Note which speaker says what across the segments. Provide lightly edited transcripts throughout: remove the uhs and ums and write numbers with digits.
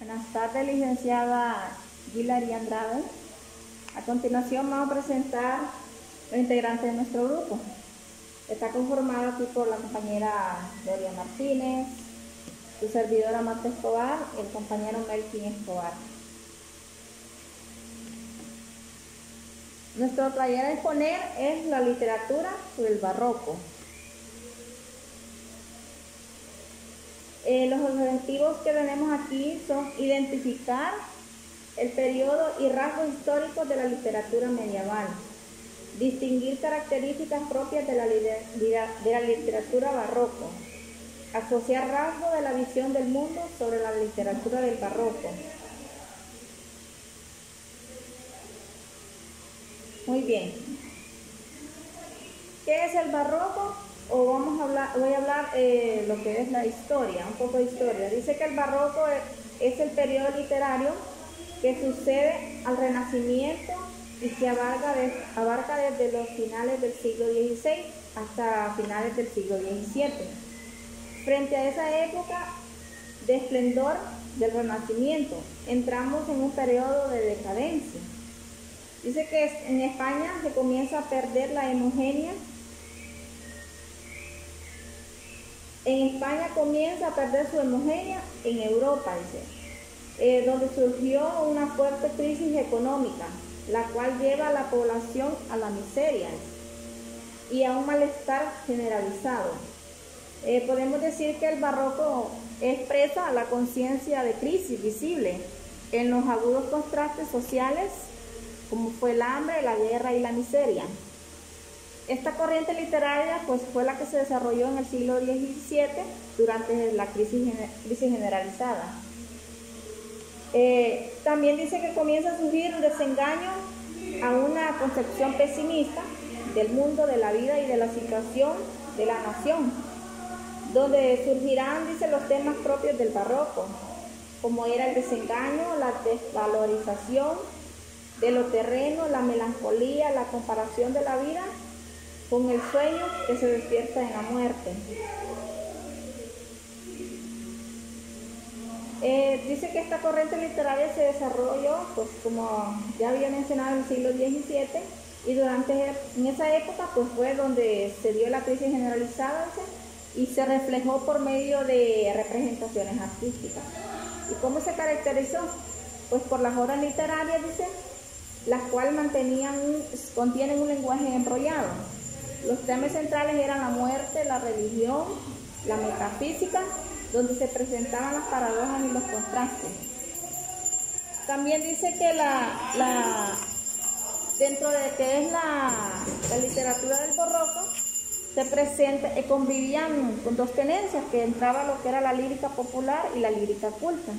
Speaker 1: Buenas tardes, licenciada Gilary Andrade. A continuación vamos a presentar los integrantes de nuestro grupo. Está conformado aquí por la compañera Gloria Martínez, su servidora Marta Escobar y el compañero Melkin Escobar. Nuestro taller a exponer es la literatura sobre el barroco. Los objetivos que tenemos aquí son identificar el periodo y rasgos históricos de la literatura medieval, distinguir características propias de la literatura barroco, asociar rasgos de la visión del mundo sobre la literatura del barroco. Muy bien. ¿Qué es el barroco? Voy a hablar lo que es la historia, un poco de historia. Dice que el barroco es el periodo literario que sucede al Renacimiento y que abarca desde los finales del siglo XVI hasta finales del siglo XVII. Frente a esa época de esplendor del Renacimiento, entramos en un periodo de decadencia. Dice que en España se comienza a perder la homogénea. En España comienza a perder su homogénea en Europa, dice, donde surgió una fuerte crisis económica, la cual lleva a la población a la miseria y a un malestar generalizado. Podemos decir que el barroco expresa la conciencia de crisis visible en los agudos contrastes sociales, como fue el hambre, la guerra y la miseria. Esta corriente literaria pues fue la que se desarrolló en el siglo XVII durante la crisis generalizada. También dice que comienza a surgir un desengaño a una concepción pesimista del mundo, de la vida y de la situación de la nación, donde surgirán, dice, los temas propios del barroco, como era el desengaño, la desvalorización de lo terreno, la melancolía, la comparación de la vida con el sueño que se despierta en la muerte. Dice que esta corriente literaria se desarrolló, pues como ya había mencionado, en el siglo XVII, y en esa época pues fue donde se dio la crisis generalizada, y se reflejó por medio de representaciones artísticas. ¿Y cómo se caracterizó? Pues por las obras literarias, dice, las cuales contienen un lenguaje embrollado. Los temas centrales eran la muerte, la religión, la metafísica, donde se presentaban las paradojas y los contrastes. También dice que dentro de que es la literatura del barroco, convivían con dos tenencias, que entraba lo que era la lírica popular y la lírica culta.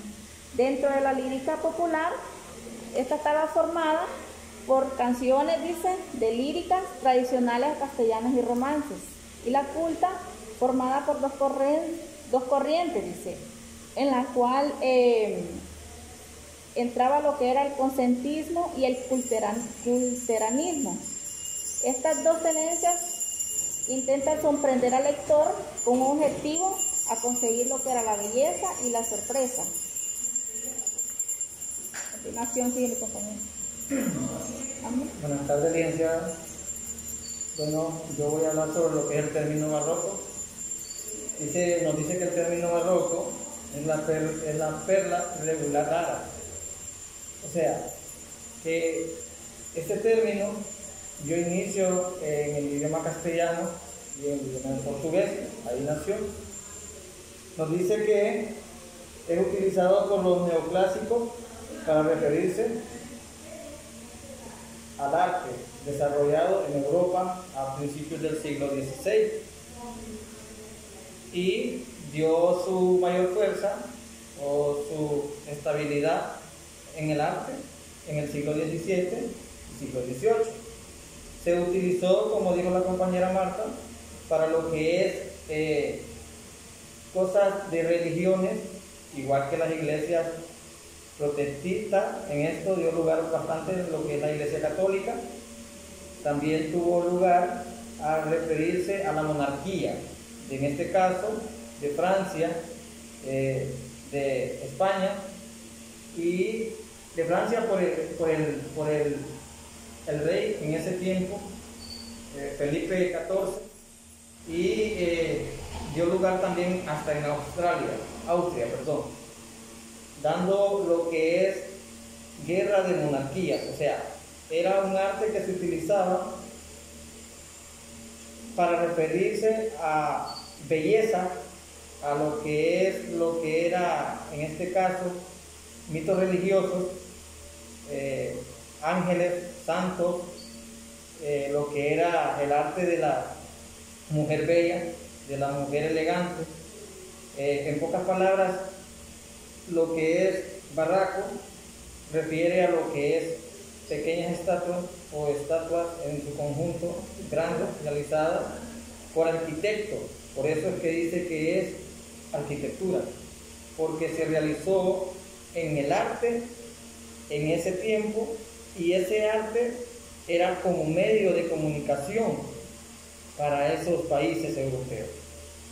Speaker 1: Dentro de la lírica popular, esta estaba formada por canciones, dice, de líricas tradicionales castellanas y romances, y la culta formada por dos corrientes, dice, en la cual entraba lo que era el consentismo y el culteranismo. Estas dos tenencias intentan sorprender al lector con un objetivo a conseguir lo que era la belleza y la sorpresa. A continuación sigue mi compañero.
Speaker 2: Buenas tardes, licenciada. Bueno, yo voy a hablar sobre lo que es el término barroco. Nos dice que el término barroco es la perla regular rara. O sea, que este término dio inicio en el idioma castellano y en el idioma portugués, ahí nació. Nos dice que es utilizado por los neoclásicos para referirse al arte desarrollado en Europa a principios del siglo XVI, y dio su mayor fuerza o su estabilidad en el arte en el siglo XVII y siglo XVIII. Se utilizó, como dijo la compañera Marta, para lo que es cosas de religiones, igual que las iglesias protestantistas. En esto dio lugar bastante lo que es la Iglesia Católica. También tuvo lugar a referirse a la monarquía, en este caso de Francia, de España y de Francia por el rey en ese tiempo, Felipe XIV, y dio lugar también hasta en Austria, dando lo que es guerra de monarquías. O sea, era un arte que se utilizaba para referirse a belleza, a lo que era en este caso mitos religiosos, ángeles, santos, lo que era el arte de la mujer bella, de la mujer elegante. En pocas palabras, lo que es barroco refiere a lo que es pequeñas estatuas o estatuas en su conjunto, grandes, realizadas por arquitectos. Por eso es que dice que es arquitectura, porque se realizó en el arte en ese tiempo, y ese arte era como medio de comunicación para esos países europeos.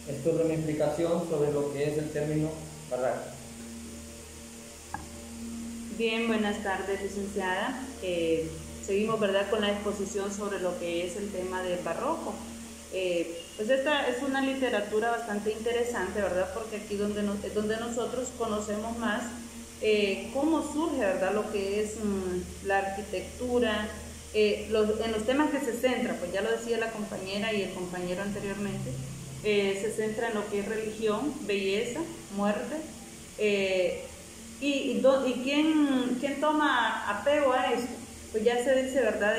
Speaker 2: Esto es una explicación sobre lo que es el término barroco.
Speaker 3: Bien, buenas tardes, licenciada. Seguimos, ¿verdad?, con la exposición sobre lo que es el tema del barroco. Pues esta es una literatura bastante interesante, ¿verdad?, porque aquí donde nosotros conocemos más cómo surge, ¿verdad?, lo que es la arquitectura, en los temas que se centra, pues ya lo decía la compañera y el compañero anteriormente, se centra en lo que es religión, belleza, muerte, y quién toma apego a esto. Pues ya se dice, ¿verdad?,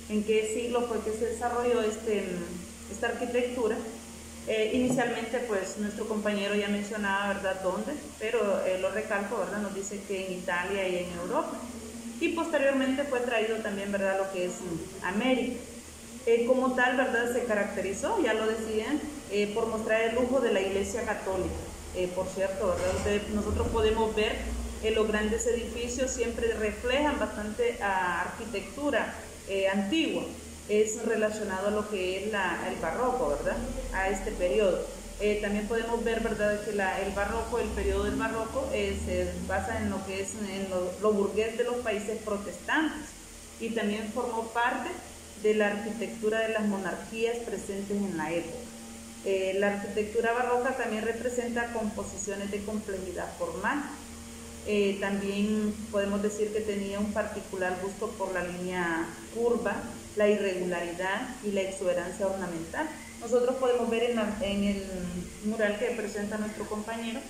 Speaker 3: en qué siglo fue que se desarrolló esta arquitectura. Inicialmente, pues nuestro compañero ya mencionaba, ¿verdad?, dónde, pero lo recalco, ¿verdad?, nos dice que en Italia y en Europa, y posteriormente fue traído también, ¿verdad?, lo que es América. Como tal, ¿verdad?, se caracterizó, ya lo decían, por mostrar el lujo de la Iglesia Católica. Por cierto, ¿verdad?, nosotros podemos ver los grandes edificios siempre reflejan bastante a arquitectura antigua. Es relacionado a lo que es el barroco, ¿verdad?, a este periodo. También podemos ver, ¿verdad?, que el periodo del barroco se basa en lo que es lo burgués de los países protestantes, y también formó parte de la arquitectura de las monarquías presentes en la época. La arquitectura barroca también representa composiciones de complejidad formal. También podemos decir que tenía un particular gusto por la línea curva, la irregularidad y la exuberancia ornamental. Nosotros podemos ver en el mural que presenta nuestro compañero,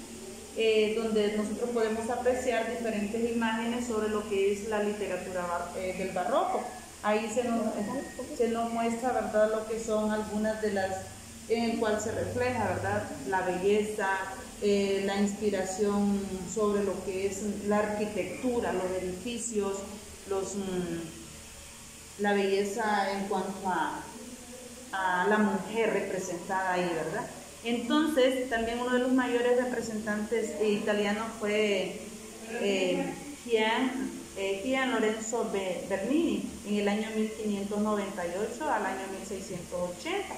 Speaker 3: donde nosotros podemos apreciar diferentes imágenes sobre lo que es la literatura del barroco. Ahí se nos muestra, ¿verdad?, lo que son algunas de las en el cual se refleja, ¿verdad?, la belleza, la inspiración sobre lo que es la arquitectura, los edificios, la belleza en cuanto a la mujer representada ahí, ¿verdad? Entonces, también uno de los mayores representantes italianos fue Gian Lorenzo Bernini, en el año 1598 al año 1680.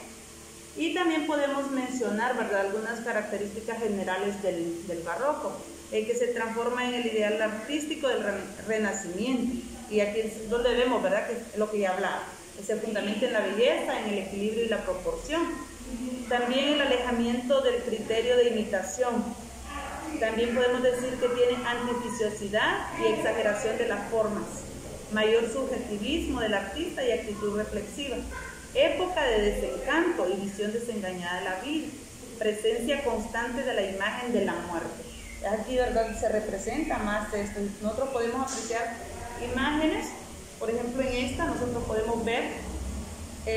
Speaker 3: Y también podemos mencionar, ¿verdad?, algunas características generales del barroco, que se transforma en el ideal artístico del Renacimiento. Y aquí es donde vemos, ¿verdad?, que es lo que ya hablaba, que se fundamenta en la belleza, en el equilibrio y la proporción. También el alejamiento del criterio de imitación. También podemos decir que tiene artificiosidad y exageración de las formas, mayor subjetivismo del artista y actitud reflexiva. Época de desencanto y visión desengañada de la vida, presencia constante de la imagen de la muerte. Aquí, ¿verdad?, se representa más esto. Nosotros podemos apreciar imágenes, por ejemplo, en esta nosotros podemos ver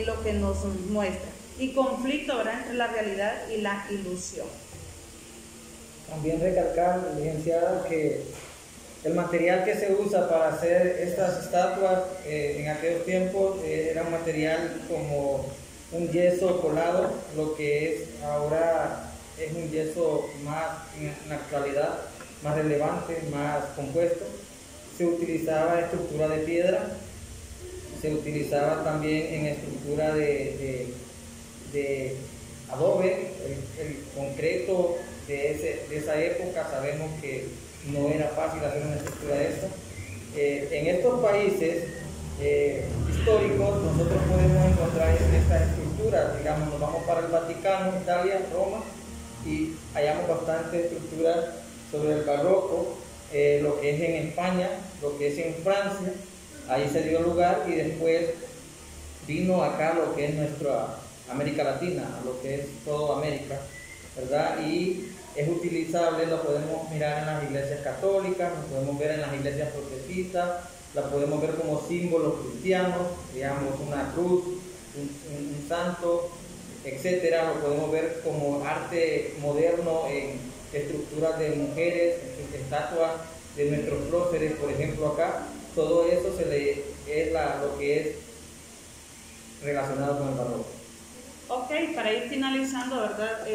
Speaker 3: lo que nos muestra, y conflicto, ¿verdad?, entre la realidad y la ilusión.
Speaker 2: También recalcar, licenciada, que el material que se usa para hacer estas estatuas en aquellos tiempos era un material como un yeso colado, lo que es ahora es un yeso más, en la actualidad, más relevante, más compuesto. Se utilizaba estructura de piedra, se utilizaba también en estructura de adobe, el concreto de esa época. Sabemos que no era fácil hacer una estructura de esto. En estos países históricos nosotros podemos encontrar estas estructuras. Digamos, nos vamos para el Vaticano, Italia, Roma, y hallamos bastantes estructuras sobre el barroco, lo que es en España, lo que es en Francia. Ahí se dio lugar y después vino acá lo que es nuestra América Latina, lo que es toda América, ¿verdad? Y es utilizable, lo podemos mirar en las iglesias católicas, lo podemos ver en las iglesias protestantes, la podemos ver como símbolos cristianos, digamos una cruz, un santo, etcétera. Lo podemos ver como arte moderno en estructuras de mujeres, en estatuas de nuestros próceres, por ejemplo acá. Todo eso lo que es relacionado con el barroco.
Speaker 3: Ok, para ir finalizando, ¿verdad?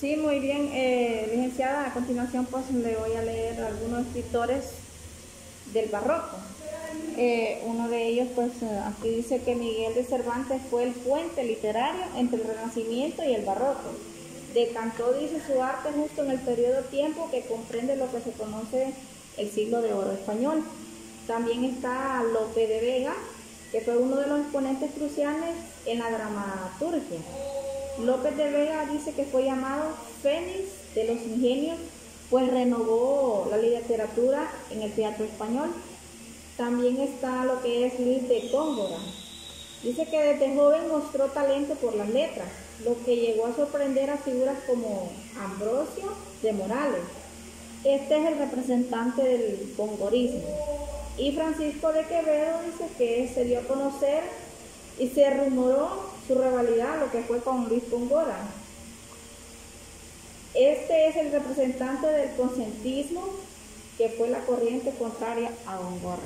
Speaker 1: Sí, muy bien, licenciada. A continuación, pues le voy a leer algunos escritores del barroco. Uno de ellos, pues aquí dice que Miguel de Cervantes fue el puente literario entre el Renacimiento y el barroco. Decantó, dice, su arte justo en el periodo de tiempo que comprende lo que se conoce el siglo de oro español. También está Lope de Vega, que fue uno de los exponentes cruciales en la dramaturgia. López de Vega dice que fue llamado Fénix de los ingenios, pues renovó la literatura en el teatro español. También está lo que es Luis de Góngora. Dice que desde joven mostró talento por las letras, lo que llegó a sorprender a figuras como Ambrosio de Morales. Este es el representante del gongorismo. Y Francisco de Quevedo dice que se dio a conocer y se rumoró su rivalidad, lo que fue con Luis Góngora. Este es el representante del consentismo, que fue la corriente contraria a Góngora.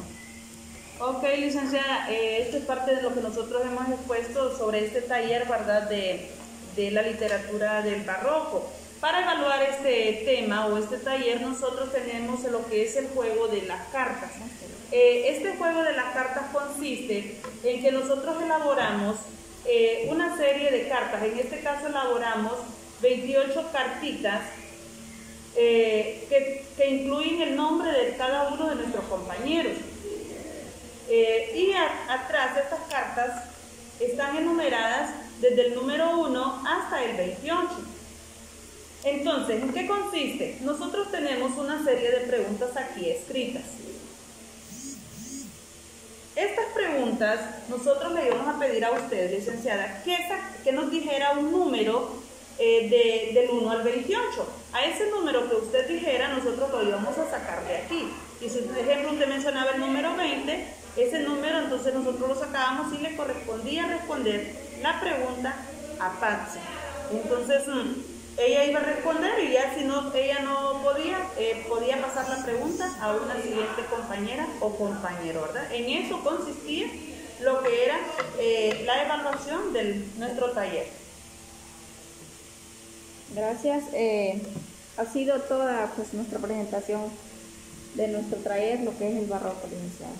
Speaker 3: Ok, licenciada, esto es parte de lo que nosotros hemos expuesto sobre este taller, ¿verdad?, de la literatura del barroco. Para evaluar este tema o este taller, nosotros tenemos lo que es el juego de las cartas. Este juego de las cartas consiste en que nosotros elaboramos una serie de cartas. En este caso elaboramos 28 cartitas que incluyen el nombre de cada uno de nuestros compañeros. Y atrás de estas cartas están enumeradas desde el número 1 hasta el 28. Entonces, ¿en qué consiste? Nosotros tenemos una serie de preguntas aquí escritas. Estas preguntas nosotros le íbamos a pedir a usted, licenciada, que nos dijera un número del 1 al 28. A ese número que usted dijera, nosotros lo íbamos a sacar de aquí. Y si, por ejemplo, usted mencionaba el número 20, ese número entonces nosotros lo sacábamos y le correspondía responder la pregunta a Patsy. Entonces, ella iba a responder y ya si no, ella no podía pasar la pregunta a una siguiente compañera o compañero, ¿verdad? En eso consistía lo que era la evaluación de nuestro taller.
Speaker 1: Gracias. Ha sido toda, pues, nuestra presentación de nuestro taller, lo que es el barroco, licenciado.